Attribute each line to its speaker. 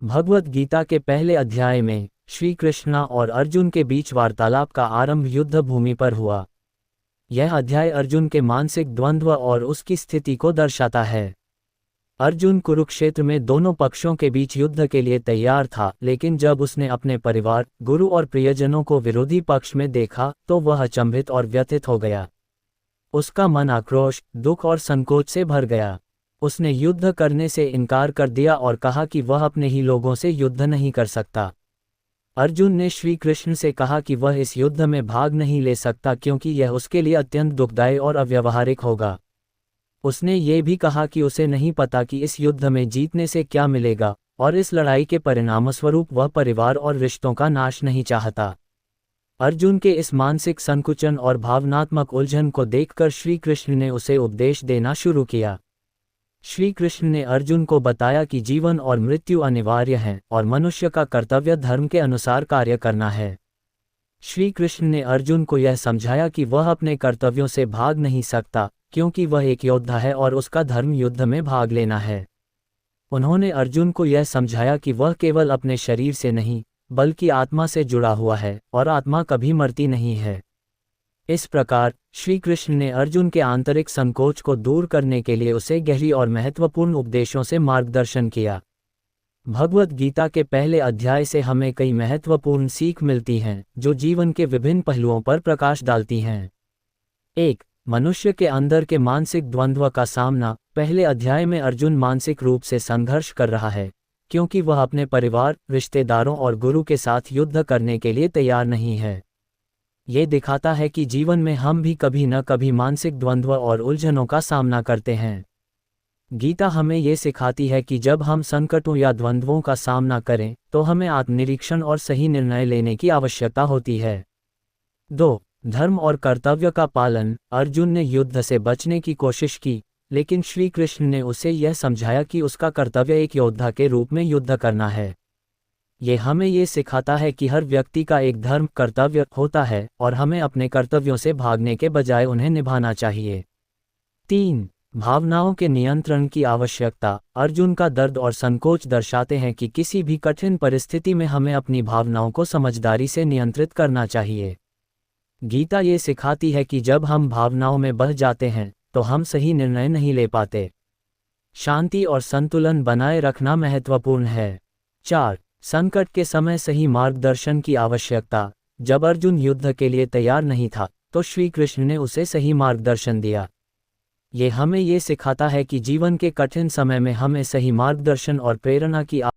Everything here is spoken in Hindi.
Speaker 1: भगवद गीता के पहले अध्याय में श्री कृष्ण और अर्जुन के बीच वार्तालाप का आरंभ युद्ध भूमि पर हुआ। यह अध्याय अर्जुन के मानसिक द्वंद्व और उसकी स्थिति को दर्शाता है। अर्जुन कुरुक्षेत्र में दोनों पक्षों के बीच युद्ध के लिए तैयार था, लेकिन जब उसने अपने परिवार, गुरु और प्रियजनों को विरोधी पक्ष में देखा तो वह अचंभित और व्यथित हो गया। उसका मन आक्रोश, दुख और संकोच से भर गया। उसने युद्ध करने से इनकार कर दिया और कहा कि वह अपने ही लोगों से युद्ध नहीं कर सकता। अर्जुन ने श्री कृष्ण से कहा कि वह इस युद्ध में भाग नहीं ले सकता क्योंकि यह उसके लिए अत्यंत दुखदायी और अव्यावहारिक होगा। उसने ये भी कहा कि उसे नहीं पता कि इस युद्ध में जीतने से क्या मिलेगा और इस लड़ाई के परिणामस्वरूप वह परिवार और रिश्तों का नाश नहीं चाहता। अर्जुन के इस मानसिक संकुचन और भावनात्मक उलझन को देखकर श्री कृष्ण ने उसे उपदेश देना शुरू किया। श्री कृष्ण ने अर्जुन को बताया कि जीवन और मृत्यु अनिवार्य हैं और मनुष्य का कर्तव्य धर्म के अनुसार कार्य करना है। श्री कृष्ण ने अर्जुन को यह समझाया कि वह अपने कर्तव्यों से भाग नहीं सकता क्योंकि वह एक योद्धा है और उसका धर्म युद्ध में भाग लेना है। उन्होंने अर्जुन को यह समझाया कि वह केवल अपने शरीर से नहीं बल्कि आत्मा से जुड़ा हुआ है और आत्मा कभी मरती नहीं है। इस प्रकार श्री कृष्ण ने अर्जुन के आंतरिक संकोच को दूर करने के लिए उसे गहरी और महत्वपूर्ण उपदेशों से मार्गदर्शन किया। भगवद गीता के पहले अध्याय से हमें कई महत्वपूर्ण सीख मिलती हैं जो जीवन के विभिन्न पहलुओं पर प्रकाश डालती हैं। 1. मनुष्य के अंदर के मानसिक द्वंद्व का सामना। पहले अध्याय में अर्जुन मानसिक रूप से संघर्ष कर रहा है क्योंकि वह अपने परिवार, रिश्तेदारों और गुरु के साथ युद्ध करने के लिए तैयार नहीं है। ये दिखाता है कि जीवन में हम भी कभी न कभी मानसिक द्वंद्व और उलझनों का सामना करते हैं। गीता हमें ये सिखाती है कि जब हम संकटों या द्वंद्वों का सामना करें तो हमें आत्मनिरीक्षण और सही निर्णय लेने की आवश्यकता होती है। 2. धर्म और कर्तव्य का पालन। अर्जुन ने युद्ध से बचने की कोशिश की, लेकिन श्री कृष्ण ने उसे यह समझाया कि उसका कर्तव्य एक योद्धा के रूप में युद्ध करना है। ये हमें ये सिखाता है कि हर व्यक्ति का एक धर्म, कर्तव्य होता है और हमें अपने कर्तव्यों से भागने के बजाय उन्हें निभाना चाहिए। 3. भावनाओं के नियंत्रण की आवश्यकता। अर्जुन का दर्द और संकोच दर्शाते हैं कि किसी भी कठिन परिस्थिति में हमें अपनी भावनाओं को समझदारी से नियंत्रित करना चाहिए। गीता ये सिखाती है कि जब हम भावनाओं में बह जाते हैं तो हम सही निर्णय नहीं ले पाते। शांति और संतुलन बनाए रखना महत्वपूर्ण है। 4. संकट के समय सही मार्गदर्शन की आवश्यकता। जब अर्जुन युद्ध के लिए तैयार नहीं था तो श्री कृष्ण ने उसे सही मार्गदर्शन दिया। ये हमें ये सिखाता है कि जीवन के कठिन समय में हमें सही मार्गदर्शन और प्रेरणा की